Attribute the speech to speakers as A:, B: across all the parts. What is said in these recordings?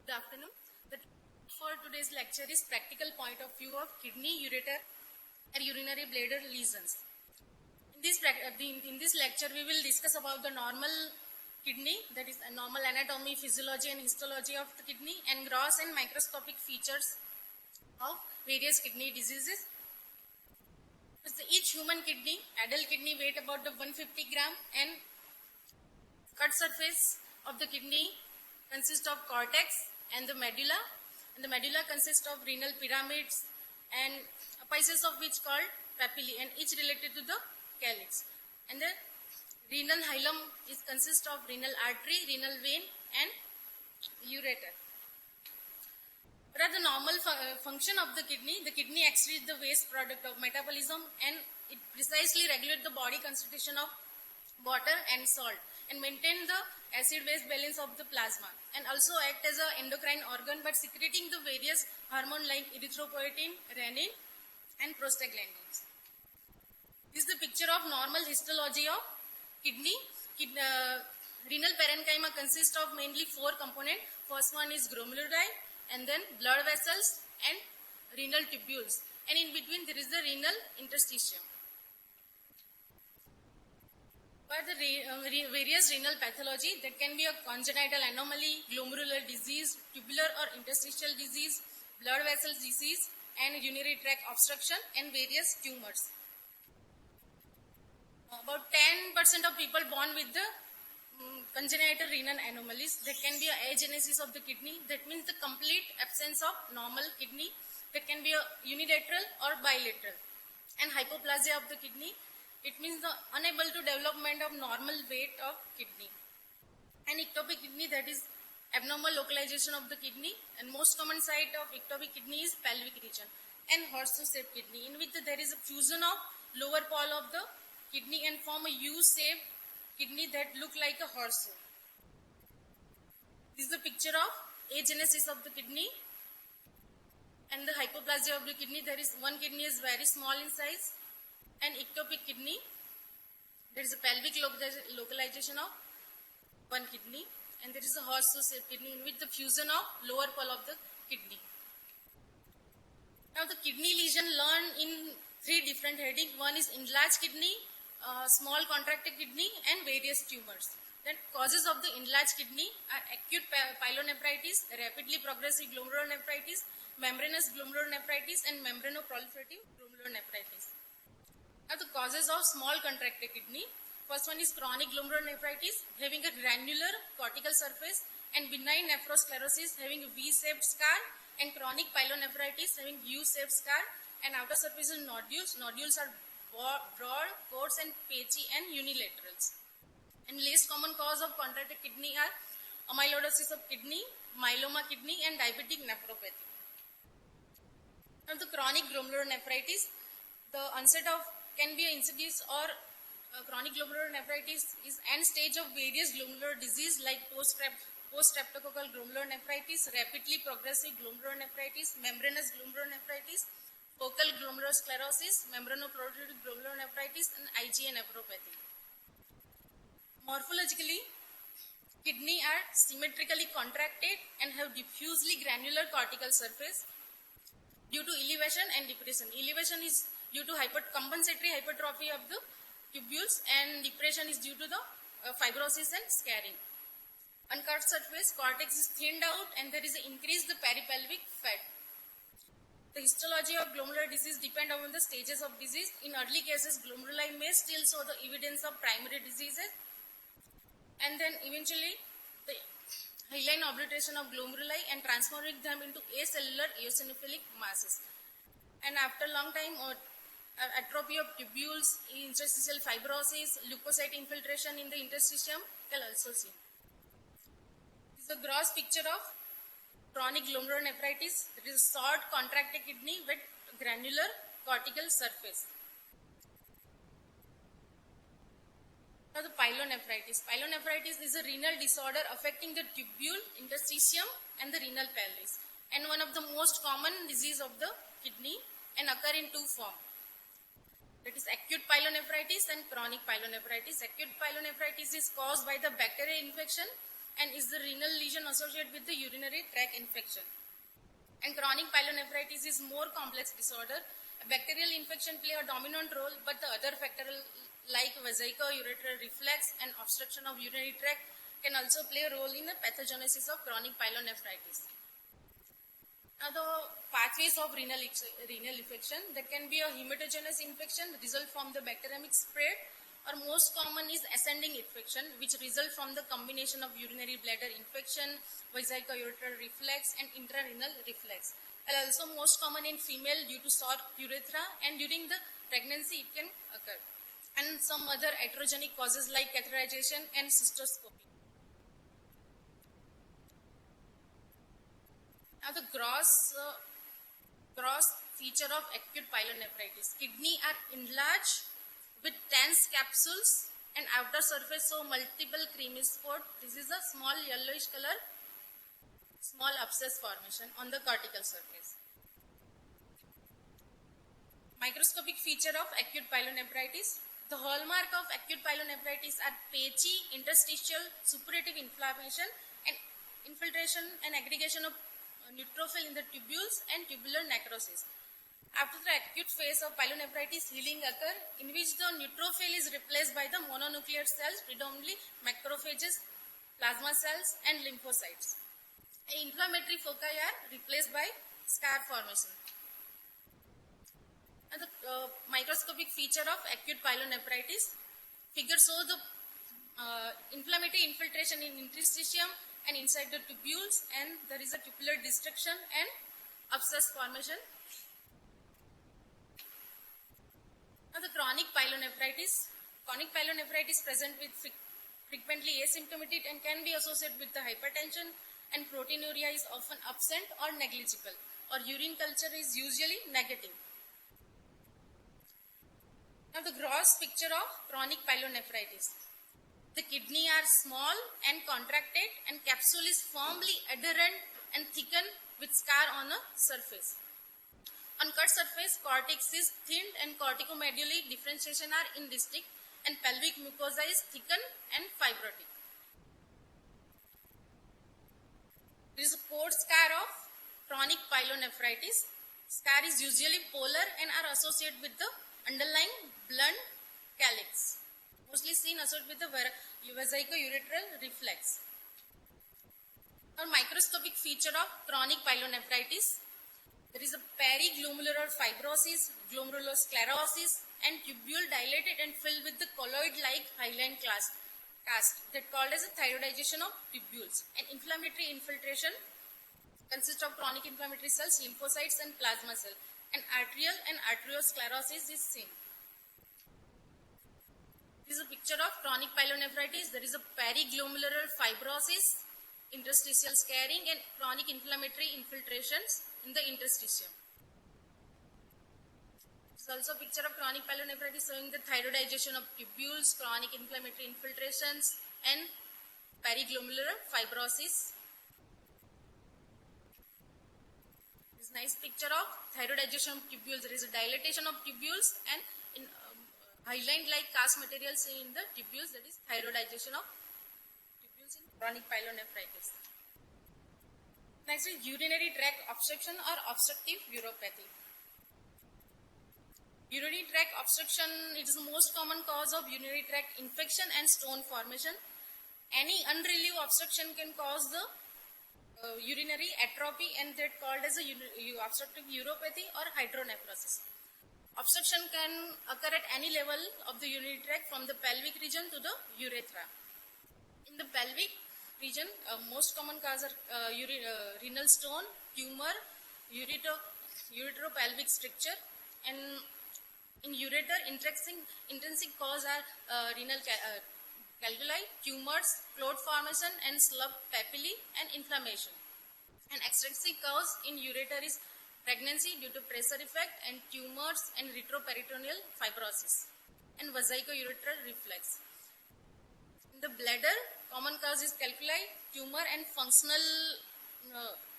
A: Good afternoon. The topic for today's lecture is practical point of view of kidney, ureter, and urinary bladder lesions. In this lecture, we will discuss about the normal kidney, that is normal anatomy, physiology, and histology of the kidney, and gross and microscopic features of various kidney diseases. Each human kidney, adult kidney, weight about the 150 gram, and cut surface of the kidney consists of cortex and the medulla, and the medulla consists of renal pyramids and apices of which called papillae, and each related to the calyx. And the renal hilum consists of renal artery, renal vein, and ureter. What are the normal function of the kidney? The kidney excretes the waste product of metabolism, and it precisely regulates the body constitution of water and salt, and maintain the acid-base balance of the plasma, and also act as an endocrine organ by secreting the various hormone like erythropoietin, renin, and prostaglandins. This is the picture of normal histology of kidney. Renal parenchyma consists of mainly four components. First one is glomeruli, and then blood vessels and renal tubules, and in between there is the renal interstitium. For the various renal pathology, that can be a congenital anomaly, glomerular disease, tubular or interstitial disease, blood vessels disease, and urinary tract obstruction, and various tumors. About 10% of people born with the congenital renal anomalies. That can be a agenesis of the kidney. That means the complete absence of normal kidney. That can be a unilateral or bilateral. And hypoplasia of the kidney. It means the unable to development of normal weight of kidney. And ectopic kidney, that is abnormal localization of the kidney, and most common site of ectopic kidney is pelvic region. And horseshoe-shaped kidney, in which there is a fusion of lower pole of the kidney and form a U-shaped kidney that look like a horseshoe. This is the picture of agenesis of the kidney and the hypoplasia of the kidney. There is one kidney is very small in size. And ectopic kidney, there is a pelvic localization of one kidney, and there is a horseshoe-shaped kidney in which the fusion of lower pole of the kidney. Now the kidney lesion learned in three different headings. One is enlarged kidney, small contracted kidney, and various tumors. Then causes of the enlarged kidney are acute pyelonephritis, rapidly progressive glomerulonephritis, membranous glomerulonephritis, and membranoproliferative glomerulonephritis. Now the causes of small contracted kidney. First one is chronic glomerulonephritis, having a granular cortical surface, and benign nephrosclerosis, having a V-shaped scar, and chronic pyelonephritis, having U-shaped scar, and outer surface nodules. Nodules are broad, coarse, and patchy, and unilaterals. And least common cause of contracted kidney are amyloidosis of kidney, myeloma kidney, and diabetic nephropathy. Now the chronic glomerulonephritis, the onset of can be an insidious or chronic glomerulonephritis is end stage of various glomerular disease like post-streptococcal glomerulonephritis, rapidly progressive glomerulonephritis, membranous glomerulonephritis, focal glomerulosclerosis, membranoproliferative glomerulonephritis, and IgA nephropathy. Morphologically, kidney are symmetrically contracted and have diffusely granular cortical surface due to elevation and depression. Elevation is due to compensatory hypertrophy of the tubules, and depression is due to the fibrosis and scarring. On cut surface, cortex is thinned out, and there is an increase the peripelvic fat. The histology of glomerular disease depend on the stages of disease. In early cases, glomeruli may still show the evidence of primary diseases, and then eventually the hyaline obliteration of glomeruli and transforming them into acellular eosinophilic masses. And after long time, atrophy of tubules, interstitial fibrosis, leukocyte infiltration in the interstitium can also seen. This is a gross picture of chronic glomerulonephritis. It is short contracted kidney with granular cortical surface. Now the pyelonephritis. Pyelonephritis is a renal disorder affecting the tubule, interstitium, and the renal pelvis, and one of the most common disease of the kidney, and occur in two forms. That is acute pyelonephritis and chronic pyelonephritis. Acute pyelonephritis is caused by the bacterial infection and is the renal lesion associated with the urinary tract infection. And chronic pyelonephritis is more complex disorder. A bacterial infection play a dominant role, but the other factors like vesico-ureteral reflex and obstruction of urinary tract can also play a role in the pathogenesis of chronic pyelonephritis. Now, the pathways of renal infection, there can be a hematogenous infection result from the bacteremic spread, or most common is ascending infection, which result from the combination of urinary bladder infection, vesico-ureteral reflex, and intrarenal reflex. And also most common in female due to short urethra, and during the pregnancy it can occur. And some other iatrogenic causes like catheterization and cystoscopy. Now the gross feature of acute pyelonephritis. Kidney are enlarged with dense capsules and outer surface so multiple creamy spot. This is a small yellowish color, small abscess formation on the cortical surface. Microscopic feature of acute pyelonephritis. The hallmark of acute pyelonephritis are patchy interstitial suppurative inflammation and infiltration and aggregation of neutrophil in the tubules and tubular necrosis. After the acute phase of pyelonephritis, healing occur in which the neutrophil is replaced by the mononuclear cells, predominantly macrophages, plasma cells and lymphocytes. Inflammatory foci are replaced by scar formation. And the microscopic feature of acute pyelonephritis. Figure show the inflammatory infiltration in interstitium and inside the tubules, and there is a tubular destruction and abscess formation. Now the chronic pyelonephritis. Chronic pyelonephritis present with frequently asymptomatic and can be associated with the hypertension, and proteinuria is often absent or negligible, or urine culture is usually negative. Now the gross picture of chronic pyelonephritis. The kidney are small and contracted, and capsule is firmly adherent and thickened with scar on a surface. On cut surface, cortex is thinned and corticomedullary differentiation are indistinct, and pelvic mucosa is thickened and fibrotic. There is a port scar of chronic pyelonephritis. Scar is usually polar and are associated with the underlying blunt calyx. Mostly seen associated with the vesico-ureteral reflex. A microscopic feature of chronic pyelonephritis. There is a periglomerular fibrosis, glomerulosclerosis, and tubule dilated and filled with the colloid-like hyaline cast that called as a thyroidization of tubules. And inflammatory infiltration consists of chronic inflammatory cells, lymphocytes, and plasma cell. And arterial and arteriosclerosis is seen. This is a picture of chronic pyelonephritis. There is a periglomerular fibrosis, interstitial scarring, and chronic inflammatory infiltrations in the interstitium. This is also a picture of chronic pyelonephritis showing the thyroidization of tubules, chronic inflammatory infiltrations, and periglomerular fibrosis. This nice picture of thyroidization of tubules. There is a dilatation of tubules and in hyaline-like cast materials in the tubules, that is thyroidization of tubules in chronic pyelonephritis. Next is urinary tract obstruction or obstructive uropathy. Urinary tract obstruction, it is the most common cause of urinary tract infection and stone formation. Any unrelieved obstruction can cause the urinary atrophy, and that called as a obstructive uropathy or hydronephrosis. Obstruction can occur at any level of the urinary tract from the pelvic region to the urethra. In the pelvic region, most common cause are renal stone, tumor, uretero-pelvic stricture, and in ureter, intrinsic cause are renal calculi, tumors, clot formation, and slug papillae, and inflammation. And extrinsic cause in ureter is pregnancy due to pressure effect, and tumors and retroperitoneal fibrosis, and vesico-ureteral reflex. In the bladder, common cause is calculi, tumor, and functional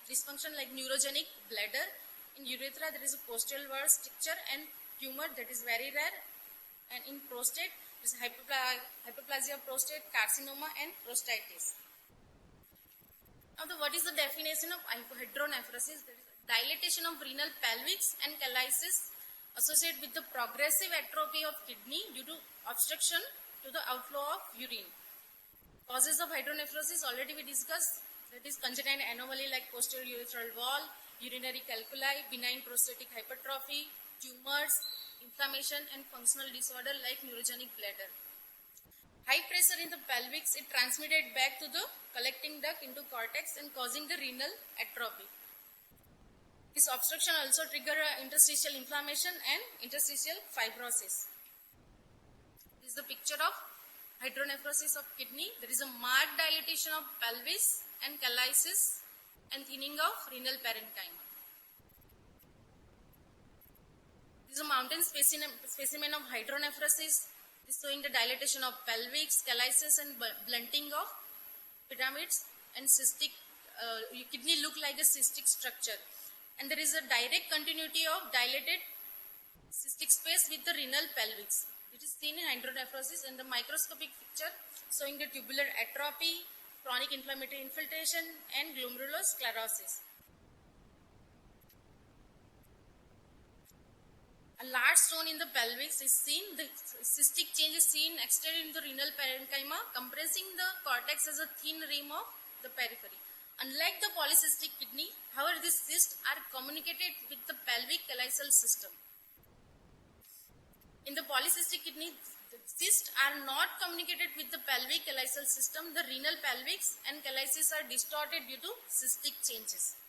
A: dysfunction like neurogenic bladder. In urethra, there is a postural wall stricture and tumor that is very rare. And in prostate, there is hyperplasia of prostate, carcinoma, and prostatitis. Now, what is the definition of hydronephrosis? There is dilatation of renal pelvics and callisis associated with the progressive atrophy of kidney due to obstruction to the outflow of urine. Causes of hydronephrosis already we discussed. That is congenital anomaly like posterior urethral wall, urinary calculi, benign prostatic hypertrophy, tumors, inflammation, and functional disorder like neurogenic bladder. High pressure in the pelvis, it transmitted back to the collecting duct into cortex and causing the renal atrophy. This obstruction also trigger interstitial inflammation and interstitial fibrosis. This is the picture of hydronephrosis of kidney. There is a marked dilatation of pelvis and callisis and thinning of renal parenchyma. This is a mountain specimen of hydronephrosis. This is showing the dilatation of pelvis, callisis, and blunting of pyramids and cystic. Kidney look like a cystic structure, and there is a direct continuity of dilated cystic space with the renal pelvis. It is seen in hydronephrosis, and the microscopic picture showing the tubular atrophy, chronic inflammatory infiltration, and glomerulosclerosis. A large stone in the pelvis is seen. The cystic change is seen extended in the renal parenchyma, compressing the cortex as a thin rim of the periphery. Unlike the polycystic kidney, however, these cysts are communicated with the pelvic callosal system. In the polycystic kidney, the cysts are not communicated with the pelvic callosal system. The renal pelvics and callisis are distorted due to cystic changes.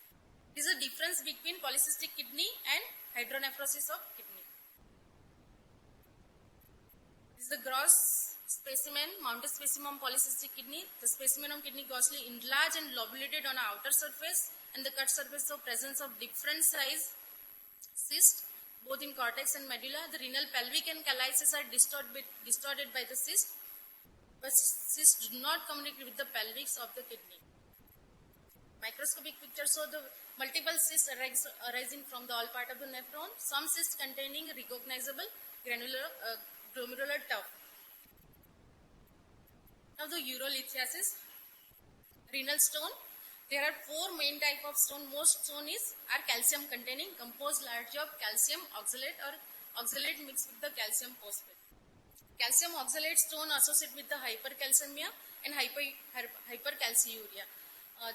A: There is a difference between polycystic kidney and hydronephrosis of kidney. This is the gross specimen, mounted specimen of polycystic kidney. The specimen of kidney grossly enlarged and lobulated on the outer surface, and the cut surface of presence of different size cysts, both in cortex and medulla. The renal pelvic and callisis are distorted by the cyst, but cysts do not communicate with the pelvics of the kidney. Microscopic pictures show the multiple cysts arising from the all part of the nephron. Some cysts containing recognizable glomerular tuft. Now the urolithiasis, renal stone. There are four main type of stone. Most stone are calcium containing, composed largely of calcium oxalate or oxalate mixed with the calcium phosphate. Calcium oxalate stone associated with the hypercalcemia and hypercalciuria.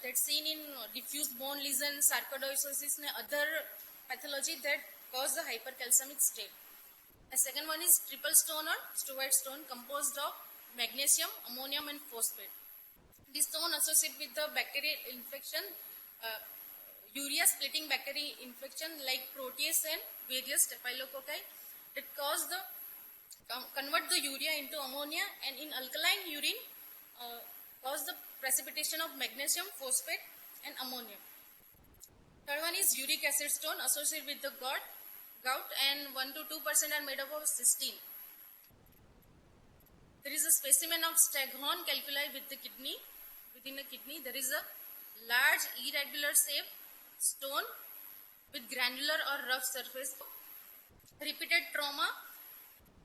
A: That's seen in diffuse bone lesions, sarcoidosis, and other pathology that cause the hypercalcemic state. The second one is triple stone or steroid stone, composed of magnesium, ammonium, and phosphate. This stone associated with the bacterial infection, urea splitting bacteria infection like Proteus and various staphylococci that convert the urea into ammonia, and in alkaline urine cause the precipitation of magnesium, phosphate, and ammonia. Third one is uric acid stone associated with the gout, and 1 to 2% are made up of cysteine. There is a specimen of staghorn calculi with the kidney. Within the kidney, there is a large irregular shaped stone with granular or rough surface. Repeated trauma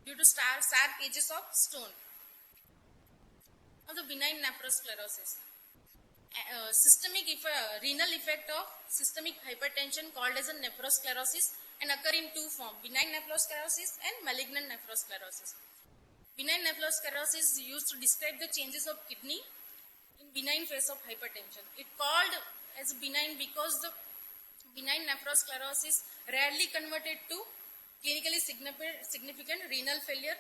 A: due to sharp edges of stone. Now the benign nephrosclerosis. Renal effect of systemic hypertension called as a nephrosclerosis and occur in two forms: benign nephrosclerosis and malignant nephrosclerosis. Benign nephrosclerosis is used to describe the changes of kidney in benign phase of hypertension. It called as benign because the benign nephrosclerosis rarely converted to clinically significant renal failure.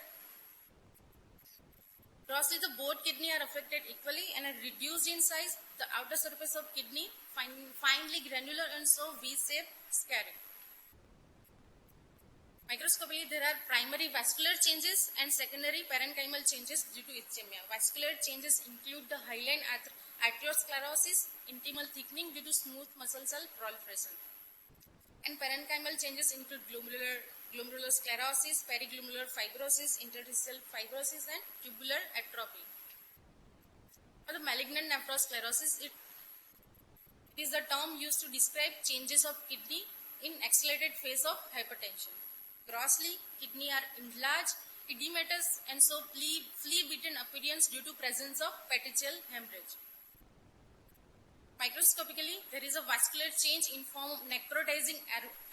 A: Grossly, the both kidney are affected equally and are reduced in size. The outer surface of kidney finely granular and so V-shaped scarring. Microscopically, there are primary vascular changes and secondary parenchymal changes due to ischemia. Vascular changes include the hyaline arteriosclerosis, intimal thickening due to smooth muscle cell proliferation. And parenchymal changes include glomerulosclerosis, periglomerular fibrosis, interstitial fibrosis, and tubular atrophy. For the malignant nephrosclerosis, it is the term used to describe changes of kidney in accelerated phase of hypertension. Grossly, kidney are enlarged, edematous, and so flea-beaten appearance due to presence of petechial hemorrhage. Microscopically, there is a vascular change in form of necrotizing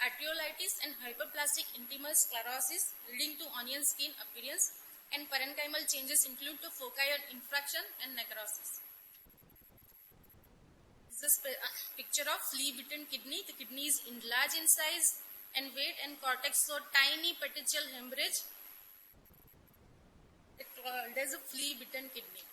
A: arteriolitis and hyperplastic intimal sclerosis leading to onion skin appearance, and parenchymal changes include the foci on infraction and necrosis. This is a picture of flea-bitten kidney. The kidney is enlarged in size and weight, and cortex show tiny petechial hemorrhage. It is a flea-bitten kidney.